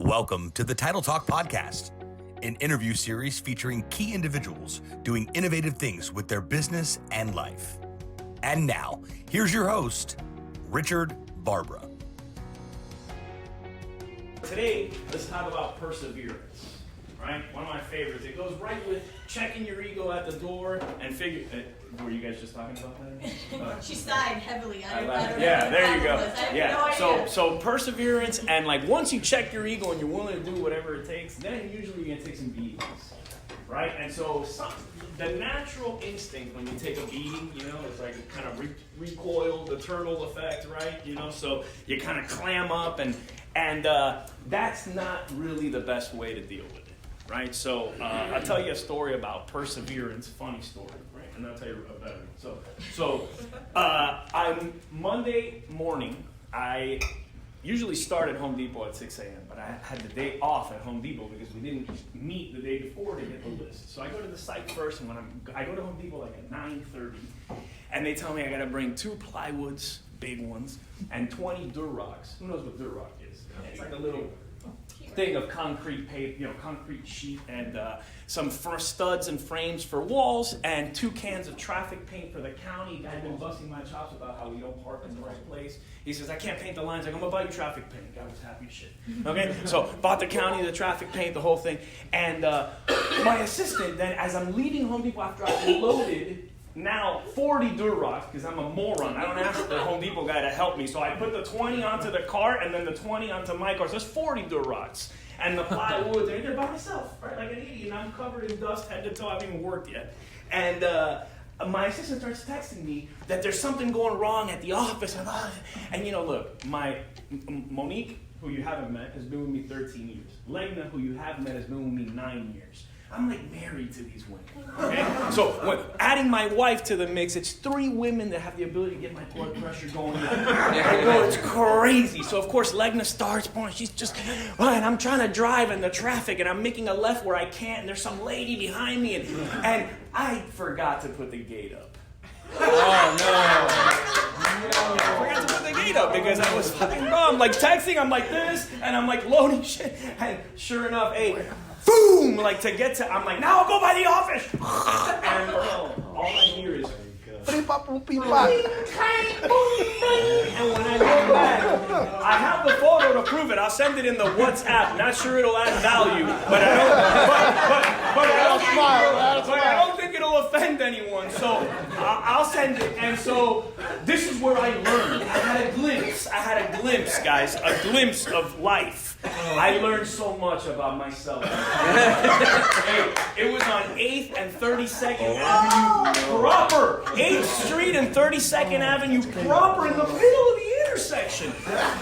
Welcome to the Title Talk Podcast, an interview series featuring key individuals doing innovative things with their business and life. And now, here's your host, Richard Barbara. Today, let's talk about perseverance, right? One of my favorites. It goes right with checking your ego at the door and figure. Were you guys just talking about that? She sighed heavily. Yeah, there you go. No idea. So perseverance, and like once you check your ego and you're willing to do whatever it takes, then usually you're gonna take some beatings, right? And so the natural instinct when you take a beating, it's like it kind of recoil, the turtle effect, right? So you kind of clam up, and that's not really the best way to deal with it, right? So I'll tell you a story about perseverance, funny story, right? And I'll tell you a better one. So I'm Monday morning, I usually start at Home Depot at 6 a.m., but I had the day off at Home Depot because we didn't meet the day before to get the list. So I go to the site first, and when I go to Home Depot like at 9:30, and they tell me I gotta bring 2 plywoods, big ones, and 20 Durocks. Who knows what Durock is? It's like a little thing of concrete paper, concrete sheet, and some studs and frames for walls, and 2 cans of traffic paint for the county. I've been busting my chops about how we don't park in the right place. He says, I can't paint the lines. I'm gonna buy you traffic paint. I was happy as shit. Okay, so bought the county, the traffic paint, the whole thing. And my assistant, then as I'm leaving Home Depot after I've loaded now 40 Durocks, because I'm a moron. I don't ask the Home Depot guy to help me. So I put the 20 onto the cart and then the 20 onto my car. So there's 40 Durocks. And the plywood, they're by myself, right? Like an idiot. And I'm covered in dust head to toe. I haven't even worked yet. And my assistant starts texting me that there's something going wrong at the office. And look, my Monique, who you haven't met, has been with me 13 years. Legna, who you have met, has been with me 9 years. I'm like married to these women, okay? So when adding my wife to the mix, it's 3 women that have the ability to get my blood pressure going. It's crazy. So of course Legna starts pouring. She's just, and I'm trying to drive in the traffic, and I'm making a left where I can't, and there's some lady behind me, and I forgot to put the gate up. Oh no. I forgot to put the gate up because I was fucking dumb. Like texting, I'm like this, and I'm like loading shit, and sure enough, boom! I'm like, now I'll go by the office! And all I hear is, and when I go back, I have the photo to prove it. I'll send it in the WhatsApp. Not sure it'll add value, but I don't think it'll offend anyone. So I'll send it. And so this is where I learned. I had a glimpse, guys, a glimpse of life. I learned so much about myself. It was on 8th and 32nd Avenue proper. 8th Street and 32nd Avenue proper in the middle of the intersection.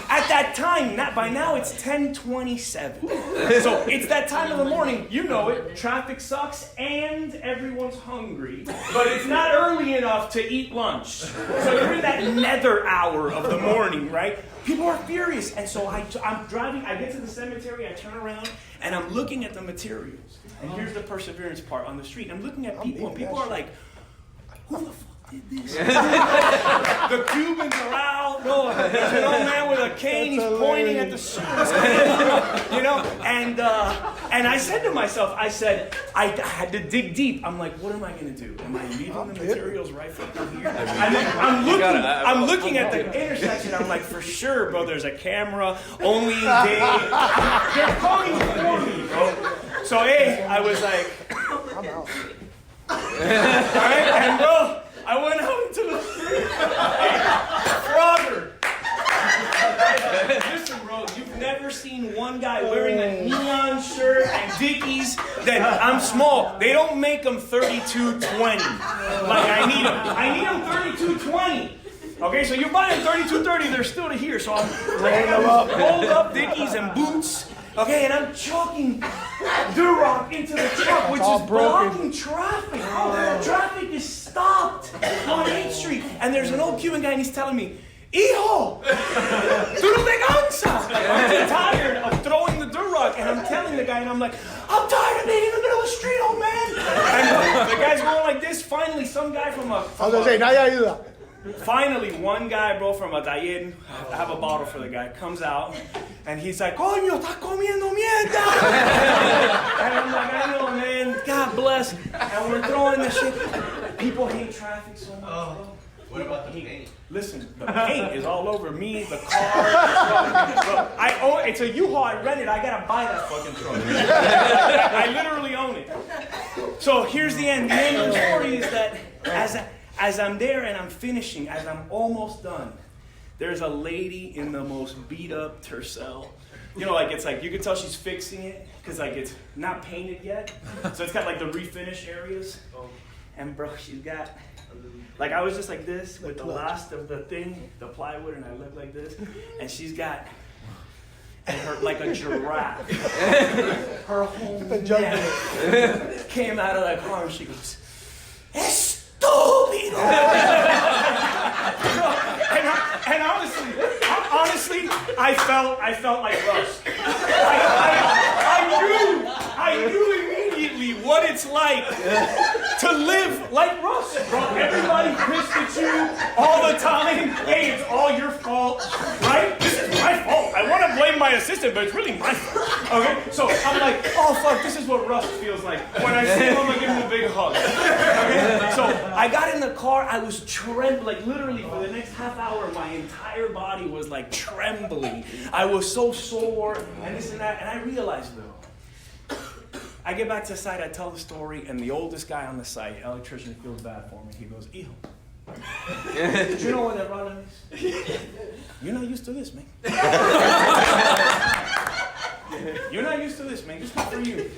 At that time, by now it's 10:27. So it's that time of the morning, you know it, traffic sucks and everyone's hungry, but it's not early enough to eat lunch. So you're in that nether hour of the morning, right? People are furious, and so I'm driving, I get to the cemetery, I turn around, and I'm looking at the materials. And here's the perseverance part on the street. I'm looking at people, and people are like, who the fuck did this? The Cubans are out. No, there's an old man with a cane, he's pointing at the street. And I said to myself, I had to dig deep. I'm like, what am I going to do? Am I leaving the materials right fucking here? I'm looking at the intersection. I'm like, for sure, bro, there's a camera, only in day. They're coming for me, bro. So, I was like, I'm out. All right, and bro, I went out into the street. Frogger. Listen, bro, you've never seen one guy wearing a neon shirt and Dickies. I'm small. They don't make them 32.20. Like I need them 32.20. Okay, so you're buying 32.30. They're still to here. So I'm rolled up Dickies and boots. Okay, and I'm chucking Durock into the truck, which is blocking traffic. Traffic is stopped on 8th Street. And there's an old Cuban guy, and he's telling me, Hijo, tú no te cansas. I'm tired of throwing the Durock. And I'm telling the guy, and I'm like, I'm tired of being in the middle of the street, old man. And the guy's going like this. Finally, some guy from Finally, one guy, bro, from a taller, I have a bottle for the guy, comes out, and he's like, Coño, estás comiendo down. And I'm like, I know, man. God bless. And we're throwing this shit. People hate traffic so much, bro. What about the paint? Listen, the paint is all over me, the car. Bro, I own it's a U-Haul I rented. I gotta buy that fucking truck. I literally own it. So here's the end. The end of the story is that as I'm there and I'm finishing, as I'm almost done, there's a lady in the most beat up tercel. You know, like it's like you can tell she's fixing it because like it's not painted yet. So it's got like the refinish areas. And bro, she's got. Like I was just like this with the last of the thing, the plywood, and I look like this, and she's got her like a giraffe. Her whole neck came out of that car, and she goes, "Estúpido!" and honestly, I felt like Russ. I knew immediately what it's like to live like Russ, bro. Everybody pissed at you all the time. Hey, it's all your fault, right? This is my fault. I want to blame my assistant, but it's really my fault. Okay? So I'm like, oh, fuck, this is what Russ feels like. When I see him, I'm going to give him a big hug. Okay? So I got in the car. I was trembling. Like, literally, for the next half hour, my entire body was, like, trembling. I was so sore and this and that. And I realized, though, I get back to the site, I tell the story, and the oldest guy on the site, electrician, feels bad for me. He goes, "Hijo, did you know what that running is? You're not used to this, man. You're not used to this, man. It's not for you."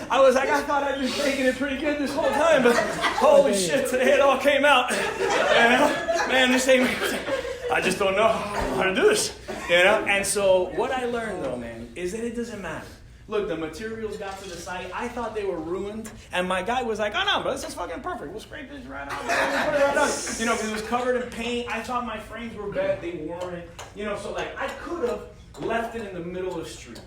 I was like, I thought I'd been taking it pretty good this whole time, but holy shit, today it all came out. And, man, this ain't, I just don't know how to do this. You know? And so what I learned, though, man, is that it doesn't matter. Look, the materials got to the site. I thought they were ruined. And my guy was like, "Oh, no, but this is fucking perfect. We'll scrape this right out. We'll put it right on." You know, because it was covered in paint. I thought my frames were bad. They weren't. You know, so like I could have left it in the middle of the street.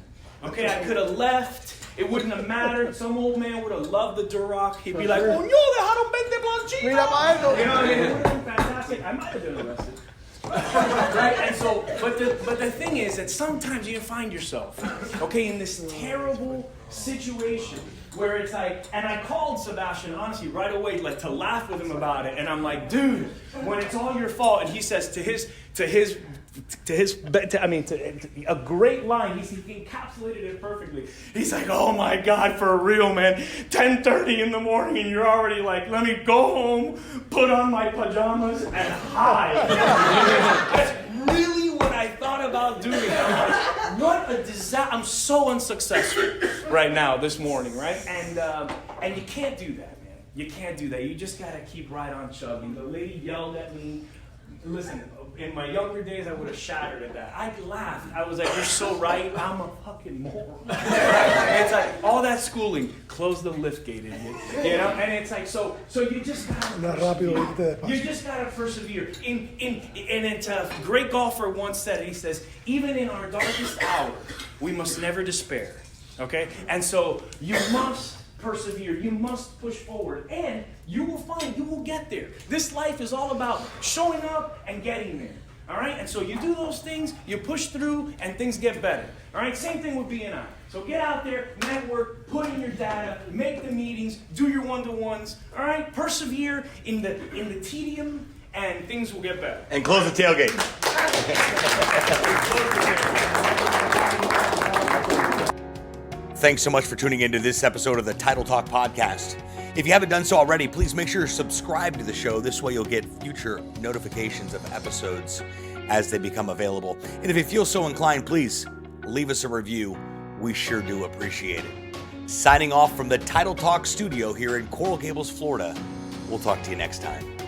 Okay, I could have left. It wouldn't have mattered. Some old man would have loved the Duroc. He'd be like, "Oh, no, dejaron 20 planchitas." You know what I mean? It would have been fantastic. I might have been arrested. Right? And so, but the thing is that sometimes you find yourself, okay, in this terrible situation where it's like, and I called Sebastian, honestly, right away, like to laugh with him about it. And I'm like, dude, when it's all your fault, and he says a great line, he encapsulated it perfectly. He's like, "Oh my God, for real, man, 10:30 in the morning and you're already like, let me go home, put on my pajamas and hide." That's really what I thought about doing. I'm like, what a disaster. I'm so unsuccessful right now this morning, right? And you can't do that, man. You can't do that. You just got to keep right on chugging. The lady yelled at me. Listen, in my younger days, I would have shattered at that. I laughed. I was like, "You're so right. I'm a fucking moron." And it's like, all that schooling, close the lift gate, idiot. You know? And it's like, so you just gotta persevere. You just gotta persevere. And it's a great golfer once said, he says, "Even in our darkest hour, we must never despair." Okay? And so you must persevere. You must push forward. And you will find, you will get there. This life is all about showing up and getting there. All right? And so you do those things, you push through, and things get better. All right? Same thing with B&I. So get out there, network, put in your data, make the meetings, do your one-to-ones. All right? Persevere in the tedium, and things will get better. And close the tailgate. Thanks so much for tuning into this episode of the Title Talk podcast. If you haven't done so already, please make sure to subscribe to the show. This way you'll get future notifications of episodes as they become available. And if you feel so inclined, please leave us a review. We sure do appreciate it. Signing off from the Title Talk studio here in Coral Gables, Florida. We'll talk to you next time.